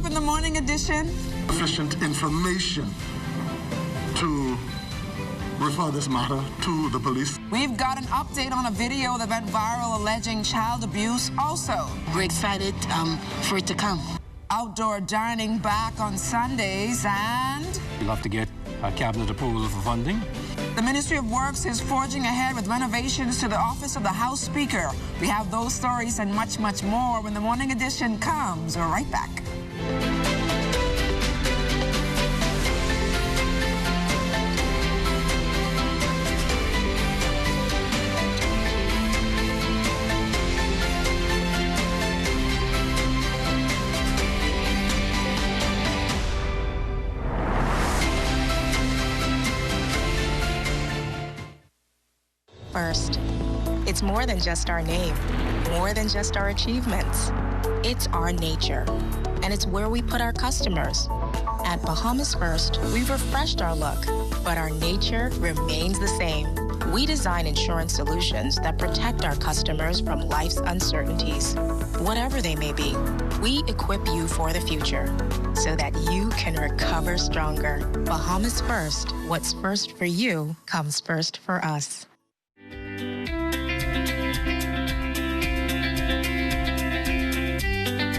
up in the morning edition? Sufficient information to refer this matter to the police. We've got an update on a video that went viral alleging child abuse also. We're excited for it to come. Outdoor dining back on Sundays, and We'll have to get cabinet approval for funding. the Ministry of Works is forging ahead with renovations to the office of the House Speaker. We have those stories and much, much more when the morning edition comes. We're right back. First, it's more than just our name, more than just our achievements. It's our nature, and it's where we put our customers. At Bahamas First, we've refreshed our look, but our nature remains the same. We design insurance solutions that protect our customers from life's uncertainties, whatever they may be. We equip you for the future so that you can recover stronger. Bahamas First, what's first for you comes first for us.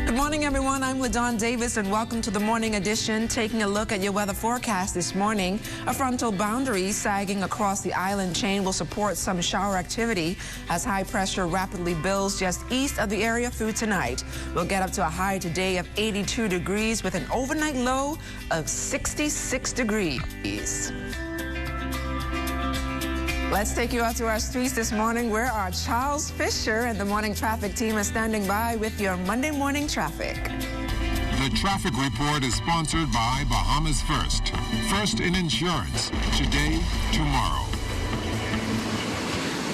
Good morning, everyone. I'm LaDawn Davis, and welcome to the morning edition. Taking a look at your weather forecast this morning. A frontal boundary sagging across the island chain will support some shower activity as high pressure rapidly builds just east of the area through tonight. We'll get up to a high today of 82 degrees with an overnight low of 66 degrees. Let's take you out to our streets this morning, where our Charles Fisher and the morning traffic team is standing by with your Monday morning traffic. The traffic report is sponsored by Bahamas First. First in insurance. Today, tomorrow.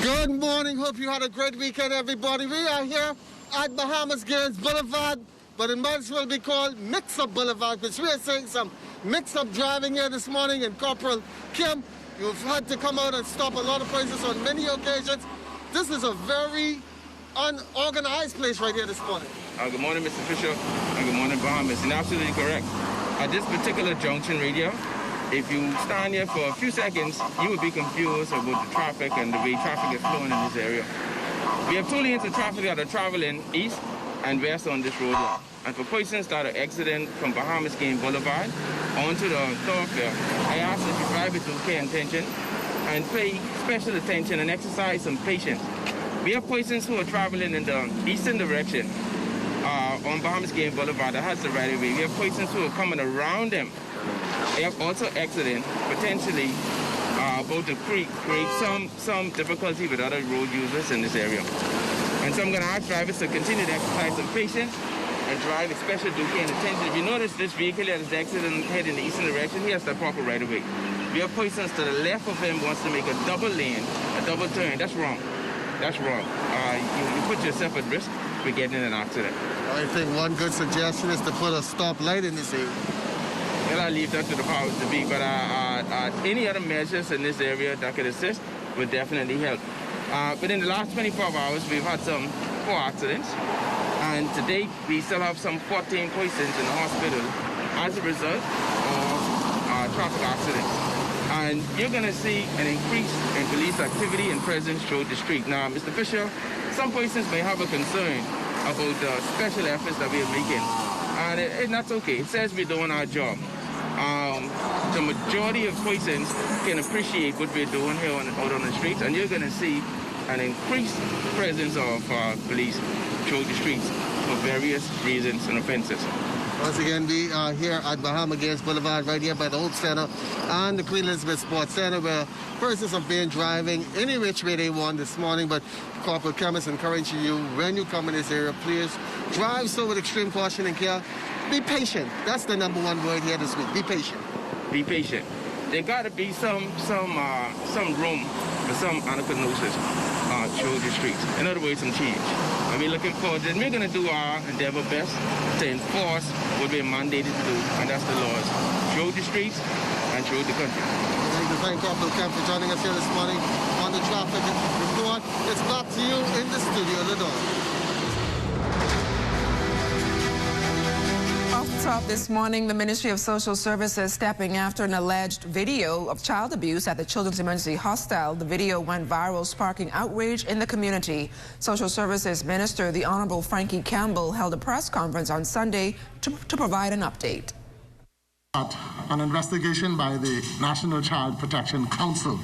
Good morning. Hope you had a great weekend, everybody. We are here at Bahamas Gaines Boulevard, but it might as well be called Mix-Up Boulevard, because we are seeing some mix-up driving here this morning. And Corporal Kim, you've had to come out and stop a lot of places on many occasions. This is a very unorganized place right here this morning. Good morning, Mr. Fisher, and good morning, Bahamas. And absolutely correct. At this particular junction radio, if you stand here for a few seconds, you would be confused about the traffic and the way traffic is flowing in this area. We have 2 lanes of traffic that are traveling east and west on this road. And for persons that are exiting from Bahamas Gaines Boulevard onto the thoroughfare, I ask that you drive with okay intention and pay special attention and exercise some patience. We have persons who are traveling in the eastern direction on Bahamas Gaines Boulevard that has the right of way. We have persons who are coming around them. They have also exiting, potentially about to create some difficulty with other road users in this area. And so I'm going to ask drivers to continue to exercise some patience and drive with special duty and attention. If you notice this vehicle that is exiting heading in the eastern direction, he has the proper right of way. We have persons to the left of him wants to make a double lane, a double turn. That's wrong. That's wrong. You put yourself at risk for getting in an accident. I think one good suggestion is to put a stop light in this area. Well, I leave that to the powers to be, but any other measures in this area that could assist would definitely help. But in the last 24 hours, we've had some 4 accidents. And to date, we still have some 14 persons in the hospital as a result of traffic accidents. And you're going to see an increase in police activity and presence throughout the street. Now, Mr. Fisher, some persons may have a concern about the special efforts that we are making. And that's okay. It says we're doing our job. The majority of persons can appreciate what we're doing here out on the streets, and you're going to see an increased presence of police through the streets for various reasons and offenses. Once again, we are here at Bahamas Gaines Boulevard, right here by the Hope Center and the Queen Elizabeth Sports Center, where persons have been driving any which way they want this morning. But Corporal Kim is encouraging you, when you come in this area, please drive so with extreme caution and care. Be patient. That's the number one word here this week. Be patient. Be patient. There got to be some room for some anachronosis through the streets. In other words, some change. And we're looking forward to it. We're going to do our endeavor best to enforce what we're mandated to do, and that's the laws through the streets and through the country. I'd like to thank Corporal Kemp for joining us here this morning on the traffic report. It's back to you in the studio, LaDawn. Off the top this morning, the Ministry of Social Services stepping after an alleged video of child abuse at the Children's Emergency Hostel. The video went viral, sparking outrage in the community. Social Services Minister, the Honorable Frankie Campbell, held a press conference on Sunday to provide an update. An investigation by the National Child Protection Council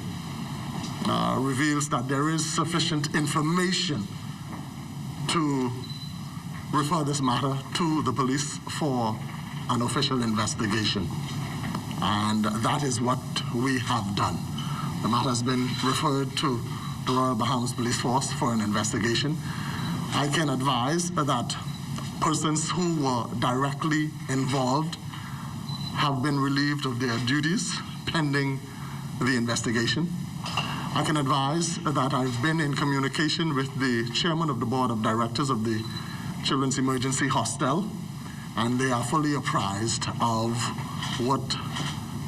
reveals that there is sufficient information to refer this matter to the police for an official investigation. And that is what we have done. The matter has been referred to the Royal Bahamas Police Force for an investigation. I can advise that persons who were directly involved have been relieved of their duties pending the investigation. I can advise that I've been in communication with the chairman of the board of directors of the Children's Emergency Hostel, and they are fully apprised of what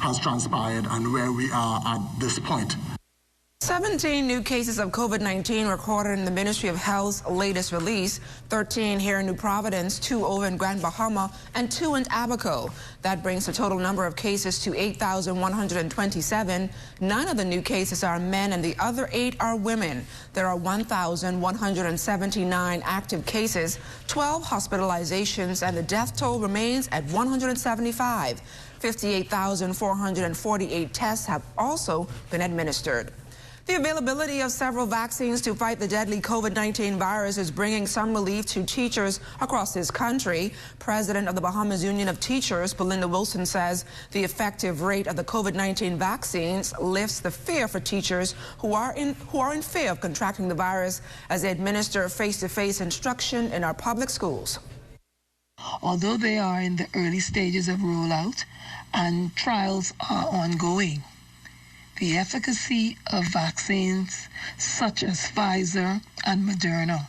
has transpired and where we are at this point. 17 new cases of COVID-19 recorded in the Ministry of Health's latest release, 13 here in New Providence, 2 over in Grand Bahama, and 2 in Abaco. That brings the total number of cases to 8,127. 9 of the new cases are men and the other 8 are women. There are 1,179 active cases, 12 hospitalizations, and the death toll remains at 175. 58,448 tests have also been administered. The availability of several vaccines to fight the deadly COVID-19 virus is bringing some relief to teachers across this country. President of the Bahamas Union of Teachers, Belinda Wilson, says the effective rate of the COVID-19 vaccines lifts the fear for teachers who are in fear of contracting the virus as they administer face-to-face instruction in our public schools. Although they are in the early stages of rollout and trials are ongoing, the efficacy of vaccines such as Pfizer and Moderna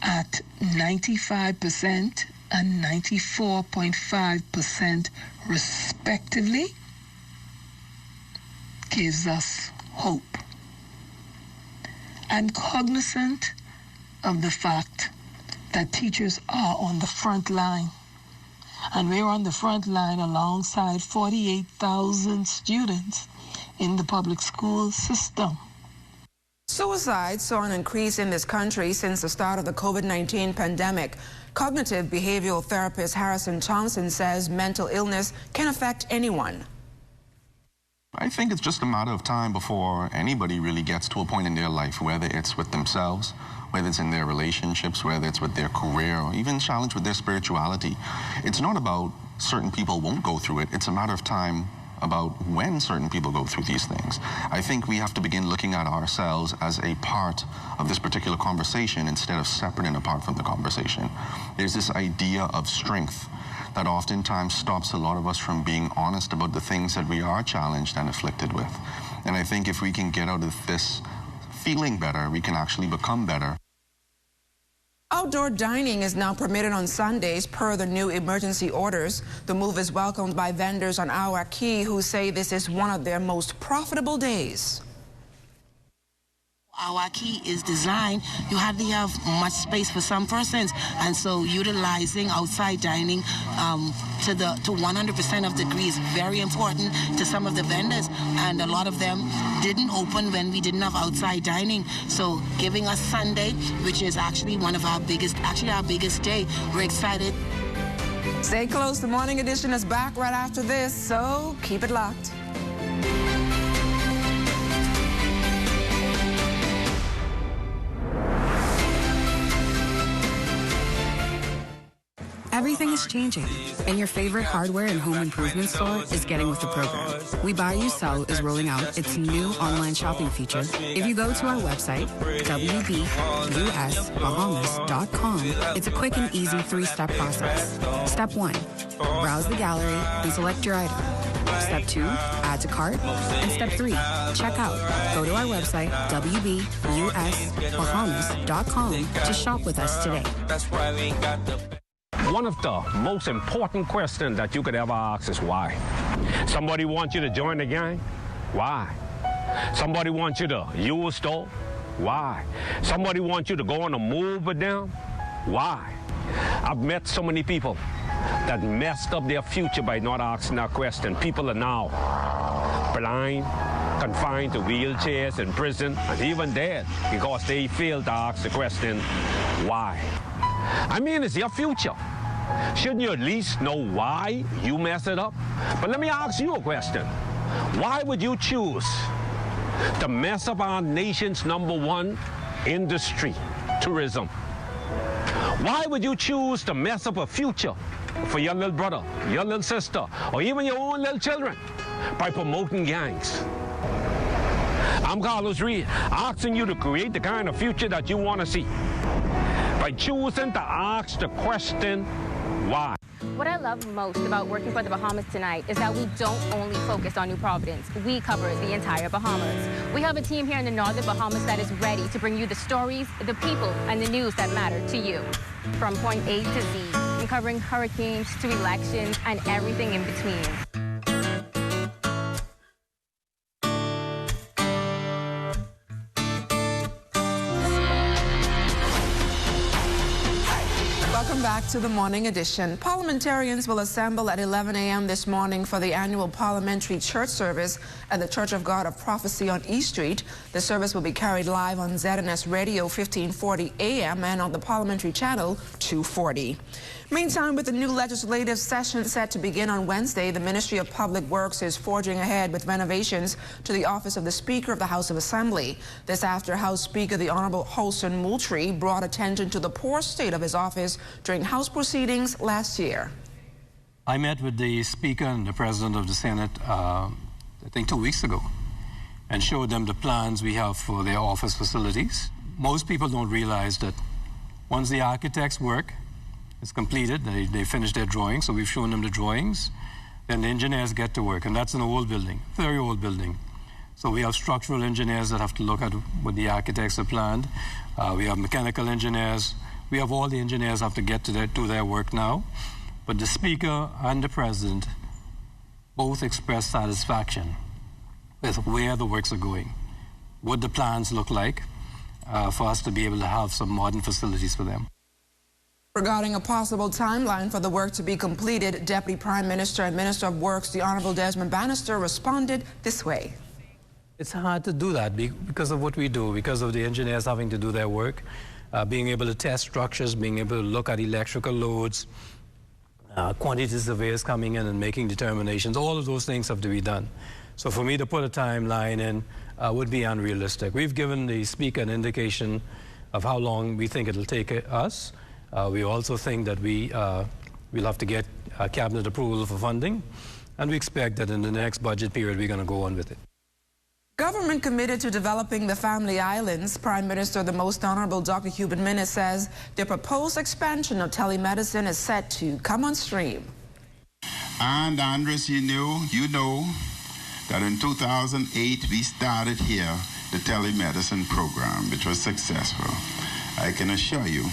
at 95% and 94.5% respectively gives us hope. And cognizant of the fact that teachers are on the front line, and we're on the front line alongside 48,000 students in the public school system. Suicide saw an increase in this country since the start of the COVID-19 pandemic. Cognitive behavioral therapist Harrison Thompson says mental illness can affect anyone. I think it's just a matter of time before anybody really gets to a point in their life, whether it's with themselves, whether it's in their relationships, whether it's with their career, or even challenge with their spirituality. It's not about certain people won't go through it. It's a matter of time about when certain people go through these things. I think we have to begin looking at ourselves as a part of this particular conversation instead of separate and apart from the conversation. There's this idea of strength that oftentimes stops a lot of us from being honest about the things that we are challenged and afflicted with. And I think if we can get out of this feeling better, we can actually become better. Outdoor dining is now permitted on Sundays per the new emergency orders. The move is welcomed by vendors on Awa Key who say this is one of their most profitable days. Our key is designed, you hardly have much space for some persons, and so utilizing outside dining to 100% of the degree is very important to some of the vendors, and a lot of them didn't open when we didn't have outside dining. So giving us Sunday, which is actually one of our biggest, our biggest day, we're excited. Stay close, the Morning Edition is back right after this, so keep it locked. Everything is changing, and your favorite hardware and home improvement store is getting with the program. We Buy You Sell is rolling out its new online shopping feature. If you go to our website, wbusbahamas.com, it's a quick and easy 3-step process. Step 1, browse the gallery and select your item. Step 2, add to cart. And Step 3, check out. Go to our website, wbusbahamas.com, to shop with us today. That's why we got the... One of the most important questions that you could ever ask is why. Somebody wants you to join the gang? Why? Somebody wants you to use store? Why? Somebody wants you to go on a move with them? Why? I've met so many people that messed up their future by not asking that question. People are now blind, confined to wheelchairs in prison, and even dead because they failed to ask the question, why? I mean, it's your future. Shouldn't you at least know why you messed it up? But let me ask you a question. Why would you choose to mess up our nation's #1 industry, tourism? Why would you choose to mess up a future for your little brother, your little sister, or even your own little children by promoting gangs? I'm Carlos Reed, asking you to create the kind of future that you want to see by choosing to ask the question, why? What I love most about working for the Bahamas tonight is that we don't only focus on New Providence. We cover the entire Bahamas. We have a team here in the northern Bahamas that is ready to bring you the stories, the people, and the news that matter to you. From point A to Z, and covering hurricanes to elections and everything in between. Welcome back to the morning edition. Parliamentarians will assemble at 11 a.m. this morning for the annual parliamentary church service at the Church of God of Prophecy on E Street. The service will be carried live on ZNS Radio 1540 a.m. and on the parliamentary channel 240. Meantime, with the new legislative session set to begin on Wednesday, the Ministry of Public Works is forging ahead with renovations to the office of the Speaker of the House of Assembly. This after House Speaker the Honorable Holson Moultrie brought attention to the poor state of his office during House proceedings last year. I met with the Speaker and the President of the Senate, I think 2 weeks ago, and showed them the plans we have for their office facilities. Most people don't realize that once the architect's work is completed, they finish their drawings, so we've shown them the drawings, then the engineers get to work, and that's an old building, very old building. So we have structural engineers that have to look at what the architects have planned. We have mechanical engineers. We have all the engineers have to get to do their work now. But the Speaker and the President both expressed satisfaction with where the works are going, what the plans look like for us to be able to have some modern facilities for them. Regarding a possible timeline for the work to be completed, Deputy Prime Minister and Minister of Works, the Honorable Desmond Bannister, responded this way. It's hard to do that because of what we do, because of the engineers having to do their work, being able to test structures, being able to look at electrical loads, quantity surveyors coming in and making determinations. All of those things have to be done. So for me to put a timeline in would be unrealistic. We've given the Speaker an indication of how long we think it'll take us. We also think that we'll have to get cabinet approval for funding, and we expect that in the next budget period we're going to go on with it. Government committed to developing the Family Islands. Prime Minister, the Most Honorable Dr. Hubert Minnis, says the proposed expansion of telemedicine is set to come on stream. And Andres, you know that in 2008 we started here the telemedicine program, which was successful. I can assure you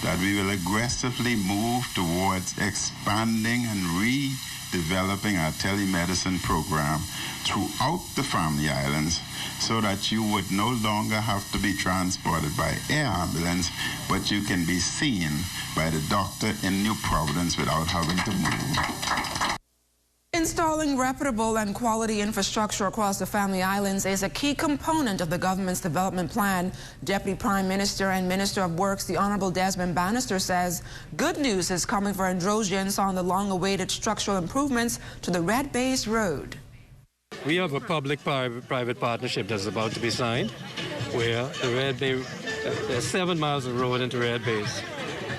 that we will aggressively move towards expanding and redeveloping our telemedicine program throughout the Family Islands so that you would no longer have to be transported by air ambulance, but you can be seen by the doctor in New Providence without having to move. Installing reputable and quality infrastructure across the Family Islands is a key component of the government's development plan. Deputy Prime Minister and Minister of Works, the Honorable Desmond Bannister, says good news is coming for Androsians on the long-awaited structural improvements to the Red Bays Road. We have a public-private partnership that's about to be signed, where the Red Bay, there's 7 miles of road into Red Bays.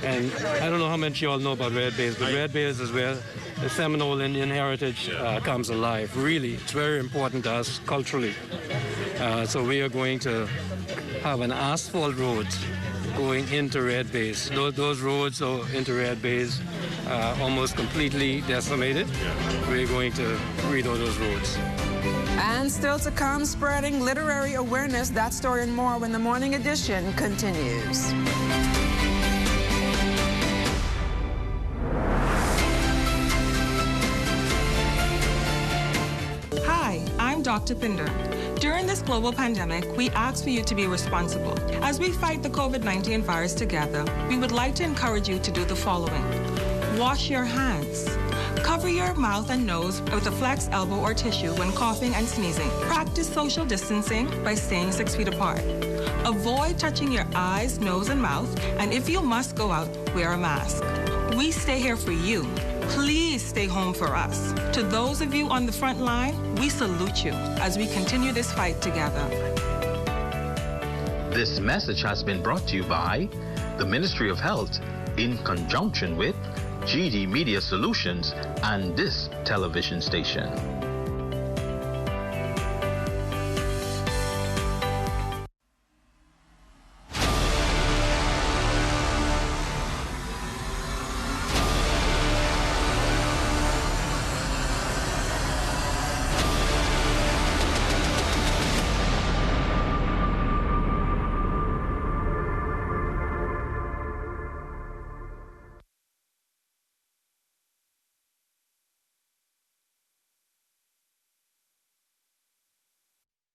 And I don't know how much you all know about Red Bays, but Red Bays is where the Seminole Indian heritage comes alive. Really, it's very important to us culturally. So we are going to have an asphalt road going into Red Bays. Those roads into Red Bays are almost completely decimated. We're going to redo those roads. And still to come, spreading literary awareness. That story and more when the morning edition continues. Hi, I'm Dr. Pinder. During this global pandemic, we ask for you to be responsible. As we fight the COVID-19 virus together, we would like to encourage you to do the following. Wash your hands. Cover your mouth and nose with a flex elbow or tissue when coughing and sneezing. Practice social distancing by staying 6 feet apart. Avoid touching your eyes, nose, and mouth, and if you must go out, wear a mask. We stay here for you. Please stay home for us. To those of you on the front line, we salute you as we continue this fight together. This message has been brought to you by the Ministry of Health in conjunction with GD Media Solutions and this television station.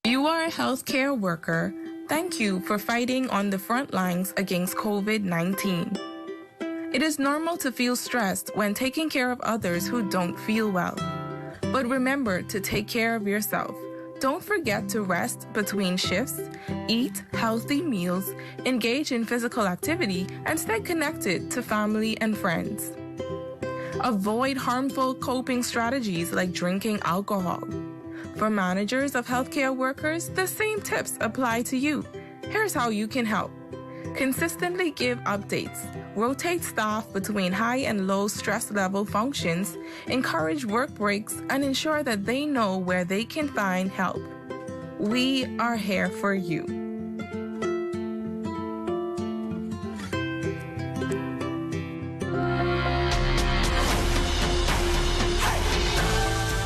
You are a healthcare worker. Thank you for fighting on the front lines against COVID-19. It is normal to feel stressed when taking care of others who don't feel well. But remember to take care of yourself. Don't forget to rest between shifts, eat healthy meals, engage in physical activity, and stay connected to family and friends. Avoid harmful coping strategies like drinking alcohol. For managers of healthcare workers, the same tips apply to you. Here's how you can help. Consistently give updates. Rotate staff between high and low stress level functions. Encourage work breaks and ensure that they know where they can find help. We are here for you.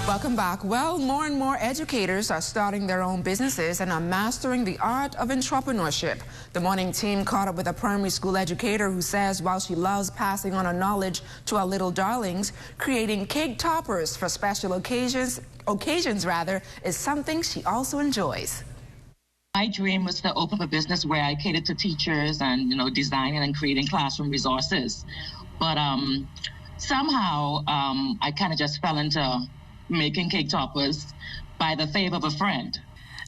Welcome back. Well, more and more educators are starting their own businesses and are mastering the art of entrepreneurship. The morning team caught up with a primary school educator who says while she loves passing on her knowledge to our little darlings, creating cake toppers for special occasions is something she also enjoys. My dream was to open a business where I cater to teachers and, designing and creating classroom resources. But somehow I kind of just fell into making cake toppers by the favor of a friend.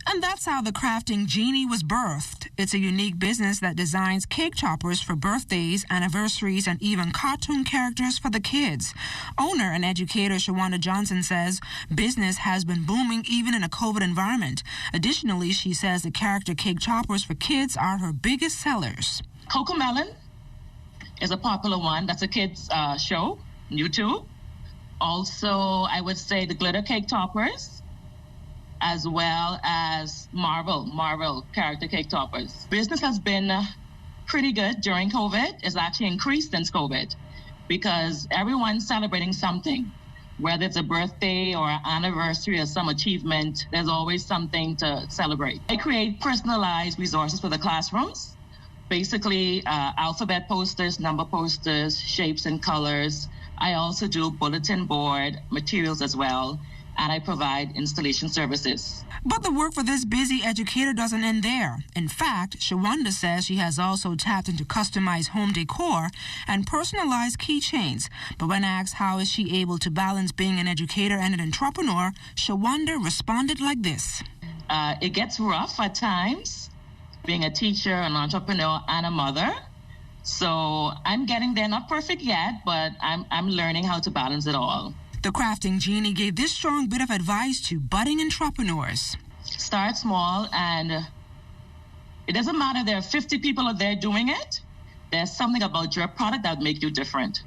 And that's how the Crafting Genie was birthed. It's a unique business that designs cake toppers for birthdays, anniversaries, and even cartoon characters for the kids. Owner and educator Shawanda Johnson says business has been booming even in a COVID environment. Additionally, she says the character cake toppers for kids are her biggest sellers. CoComelon is a popular one. That's a kids show, YouTube. Also, I would say the glitter cake toppers, as well as Marvel character cake toppers. Business has been pretty good during COVID. It's actually increased since COVID because everyone's celebrating something. Whether it's a birthday or an anniversary or some achievement, there's always something to celebrate. I create personalized resources for the classrooms. Basically, alphabet posters, number posters, shapes and colors. I also do bulletin board materials as well, and I provide installation services. But the work for this busy educator doesn't end there. In fact, Shawanda says she has also tapped into customized home decor and personalized keychains. But when asked how is she able to balance being an educator and an entrepreneur, Shawanda responded like this. It gets rough at times, being a teacher, an entrepreneur, and a mother. So I'm getting there, not perfect yet, but I'm learning how to balance it all. The Crafting Genie gave this strong bit of advice to budding entrepreneurs. Start small, and it doesn't matter if there are 50 people out there doing it. There's something about your product that would make you different.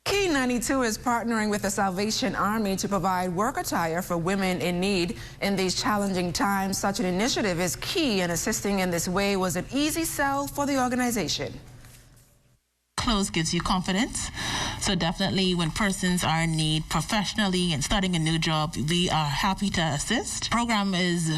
Key 92 is partnering with the Salvation Army to provide work attire for women in need. In these challenging times, such an initiative is key, and assisting in this way was an easy sell for the organization. Clothes gives you confidence. So definitely when persons are in need professionally and starting a new job, we are happy to assist. The program is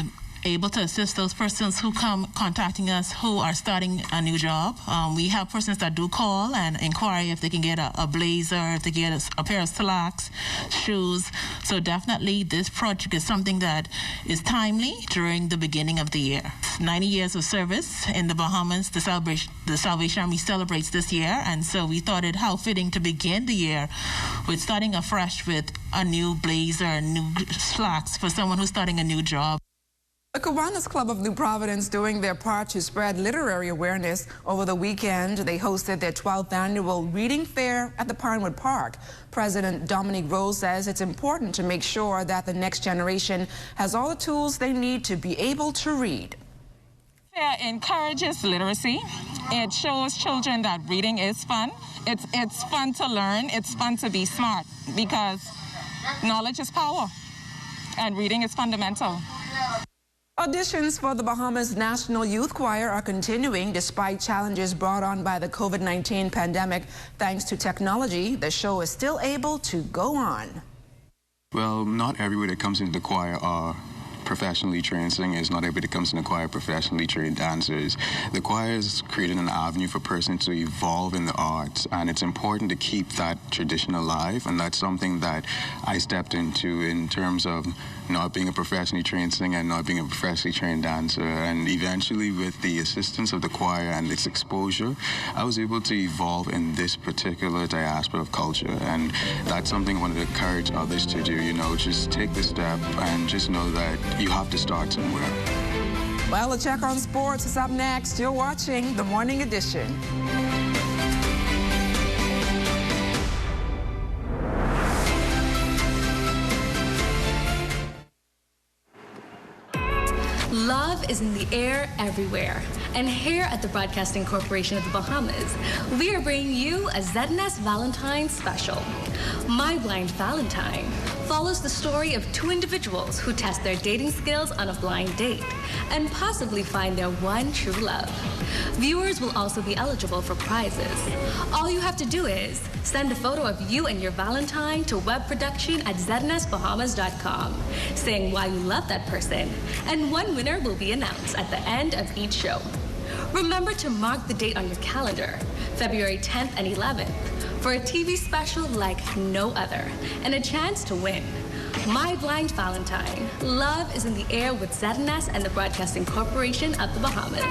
able to assist those persons who come contacting us who are starting a new job. We have persons that do call and inquire if they can get a blazer, if they get a pair of slacks, shoes. So definitely this project is something that is timely during the beginning of the year. 90 years of service in the Bahamas, the Salvation Army celebrates this year, and so we thought it how fitting to begin the year with starting afresh with a new blazer and new slacks for someone who's starting a new job. The Kiwanis Club of New Providence doing their part to spread literary awareness. Over the weekend, they hosted their 12th annual reading fair at the Pinewood Park. President Dominique Rose says it's important to make sure that the next generation has all the tools they need to be able to read. Fair encourages literacy. It shows children that reading is fun. It's fun to learn. It's fun to be smart because knowledge is power and reading is fundamental. Auditions for the Bahamas National Youth Choir are continuing despite challenges brought on by the COVID-19 pandemic. Thanks to technology, the show is still able to go on. Well, not everybody that comes into the choir are professionally trained singers. Not everybody that comes in the choir professionally trained dancers. The choir has created an avenue for persons to evolve in the arts, and it's important to keep that tradition alive, and that's something that I stepped into in terms of not being a professionally trained singer and not being a professionally trained dancer. And eventually, with the assistance of the choir and its exposure, I was able to evolve in this particular diaspora of culture, and that's something I wanted to encourage others to do. You know, just take the step and just know that you have to start somewhere. Well, a check on sports is up next. You're watching The Morning Edition. Love is in the air everywhere. And here at the Broadcasting Corporation of the Bahamas, we are bringing you a ZNS Valentine special. My Blind Valentine follows the story of two individuals who test their dating skills on a blind date and possibly find their one true love. Viewers will also be eligible for prizes. All you have to do is send a photo of you and your Valentine to webproduction@znsbahamas.com, saying why you love that person, and one winner will be announced at the end of each show. Remember to mark the date on your calendar, February 10th and 11th, for a TV special like no other and a chance to win. My Blind Valentine. Love is in the air with ZNS and the Broadcasting Corporation of the Bahamas.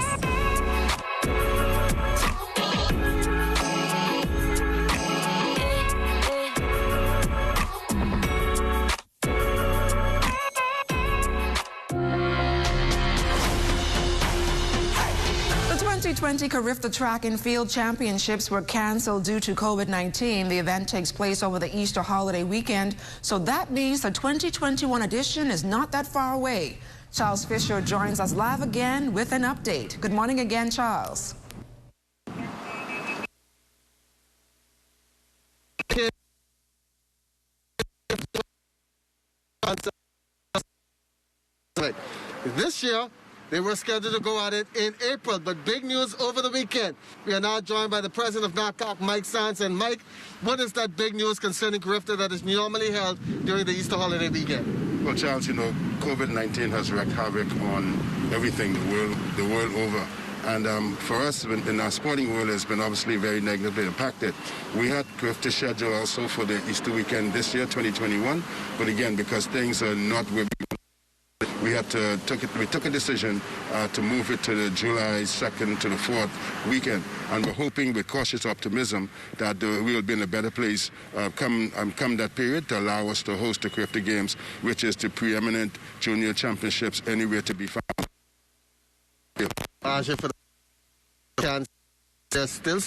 The 2020 Carifta Track and Field Championships were canceled due to COVID-19. The event takes place over the Easter holiday weekend, so that means the 2021 edition is not that far away. Charles Fisher joins us live again with an update. Good morning again, Charles. This year, they were scheduled to go at it in April, but big news over the weekend. We are now joined by the president of NACOC, Mike Sands. And Mike, what is that big news concerning Carifta that is normally held during the Easter holiday weekend? Well, Charles, you know, COVID-19 has wreaked havoc on everything the world over. And for us, in our sporting world, it's been obviously very negatively impacted. We had Carifta scheduled also for the Easter weekend this year, 2021. But again, because things are not where we took a decision to move it to the July 2nd to the 4th weekend, and we're hoping with cautious optimism that we'll be in a better place come that period to allow us to host the Carifta Games, which is the preeminent junior championships anywhere to be found. There's still a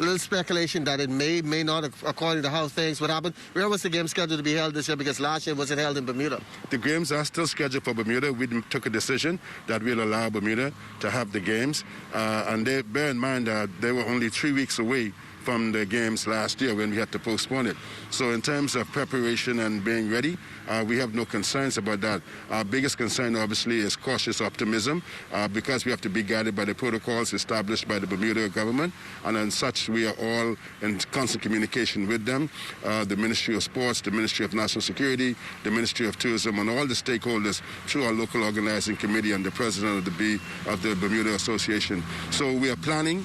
little speculation that it may not, according to how things would happen. Where was the game scheduled to be held this year? Because last year was it held in Bermuda? The games are still scheduled for Bermuda. We took a decision that we'll allow Bermuda to have the games. And bear in mind that they were only 3 weeks away from the games last year when we had to postpone it. So in terms of preparation and being ready, we have no concerns about that. Our biggest concern, obviously, is cautious optimism because we have to be guided by the protocols established by the Bermuda government, and as such, we are all in constant communication with them, the Ministry of Sports, the Ministry of National Security, the Ministry of Tourism, and all the stakeholders through our local organizing committee and the president of the Bermuda Association. So we are planning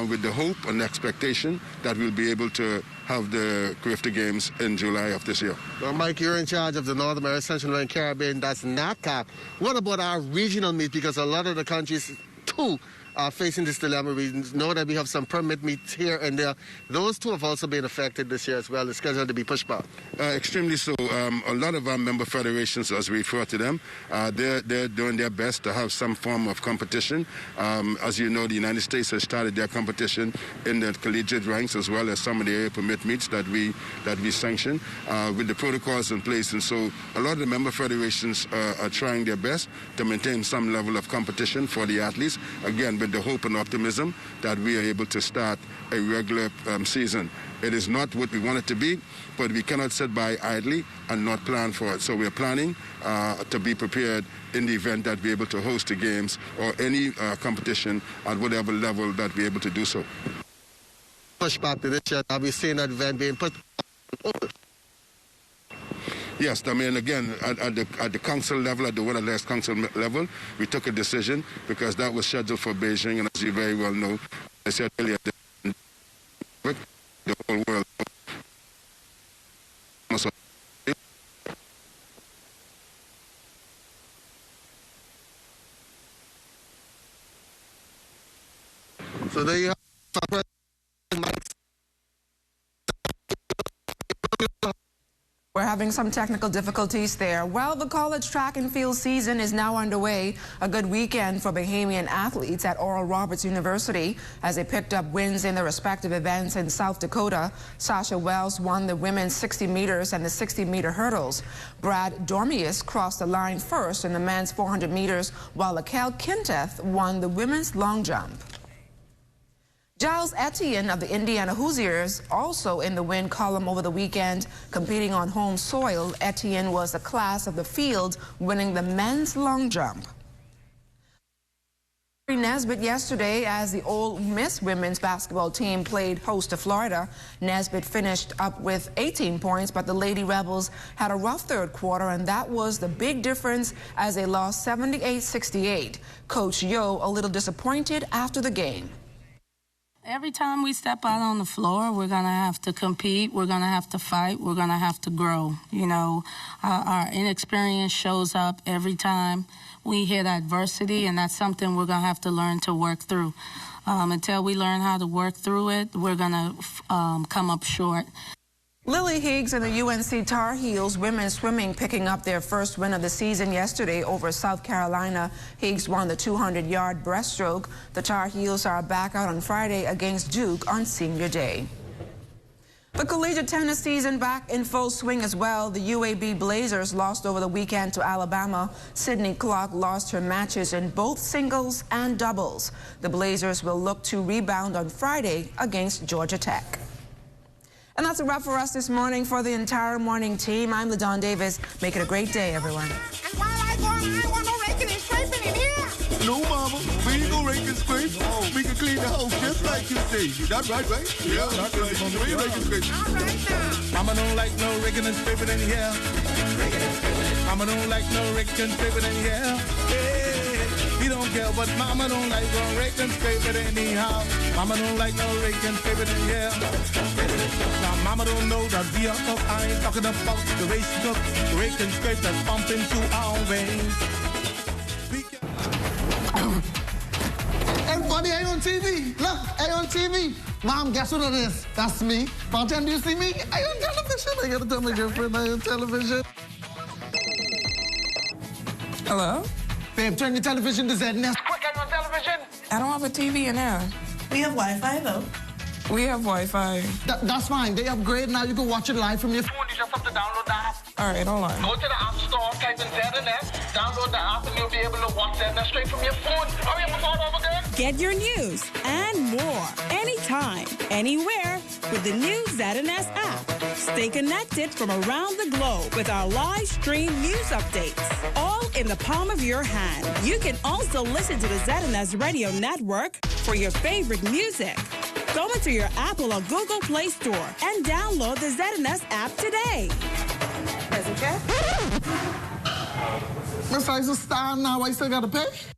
with the hope and expectation that we'll be able to have the Carifta Games in July of this year. Well, Mike, you're in charge of the North American, Central and Caribbean, that's NACAC. What about our regional meet? Because a lot of the countries, too, are facing this dilemma. We know that we have some permit meets here and there. Those two have also been affected this year as well. It's scheduled to be pushed back. Extremely so. A lot of our member federations, as we refer to them, they're doing their best to have some form of competition. As you know, the United States has started their competition in the collegiate ranks as well as some of the area permit meets that we sanction with the protocols in place. And so a lot of the member federations are trying their best to maintain some level of competition for the athletes. Again, with the hope and optimism that we are able to start a regular season. It is not what we want it to be, but we cannot sit by idly and not plan for it. So we're planning to be prepared in the event that we're able to host the games or any competition at whatever level that we're able to do so. Push back to this year. Have we seen that event being put? Yes, I mean, again, at the council level, at the World Athletics Council level, we took a decision because that was scheduled for Beijing, and as you very well know, I said earlier, the whole world. So there you have. We're having some technical difficulties there. Well, the college track and field season is now underway. A good weekend for Bahamian athletes at Oral Roberts University as they picked up wins in their respective events in South Dakota. Sasha Wells won the women's 60 meters and the 60-meter hurdles. Brad Dormius crossed the line first in the men's 400 meters, while Laquel Kinteth won the women's long jump. Giles Etienne of the Indiana Hoosiers also in the win column over the weekend. Competing on home soil, Etienne was the class of the field, winning the men's long jump. Nesbitt yesterday as the Ole Miss women's basketball team played host to Florida. Nesbitt finished up with 18 points, but the Lady Rebels had a rough third quarter, and that was the big difference as they lost 78-68. Coach Yo a little disappointed after the game. Every time we step out on the floor, we're going to have to compete, we're going to have to fight, we're going to have to grow. You know, our inexperience shows up every time we hit adversity, and that's something we're going to have to learn to work through. Until we learn how to work through it, we're going to come up short. Lily Higgs and the UNC Tar Heels women's swimming picking up their first win of the season yesterday over South Carolina. Higgs won the 200-yard breaststroke. The Tar Heels are back out on Friday against Duke on Senior Day. The collegiate tennis season back in full swing as well. The UAB Blazers lost over the weekend to Alabama. Sydney Clark lost her matches in both singles and doubles. The Blazers will look to rebound on Friday against Georgia Tech. And that's a wrap for us this morning. For the entire morning team, I'm LaDon Davis. Make it a great day, everyone. And while I want no raking and scraping in here. No, Mama, we ain't gonna rake and scrape. We can clean the house just like you say. That's right, right? Yeah, that's right, Mama. We ain't rake and scrape. All right, now. Mama don't like no raking and scraping in here. Mama don't like no raking and scraping in here. Hey. He don't care, but Mama don't like no rake and scrape it anyhow. Mama don't like no rake and scrape it in here. Now Mama don't know that we are up. I ain't talking about the way she took the rake and scrape that's pumping through our veins. Everybody, I on TV. Look, I on TV. Mom, guess what it is? That's me. Bartend, do you see me? I on television. I gotta tell my girlfriend I on television. Hello? Babe, turn your television to ZNS. Quick, I'm on television. I don't have a TV in there. We have Wi-Fi, though. We have Wi-Fi. That's fine. They upgrade now. You can watch it live from your phone. You just have to download the app. All right, hold on. Go to the App Store, type in ZNS, download the app, and you'll be able to watch ZNS straight from your phone. Hurry up and start over, girl. Get your news and more anytime, anywhere with the new ZNS app. Stay connected from around the globe with our live stream news updates, all in the palm of your hand. You can also listen to the ZNS Radio Network for your favorite music. Go into your Apple or Google Play Store and download the ZNS app today. Miss, I just stand now. I still got to pay?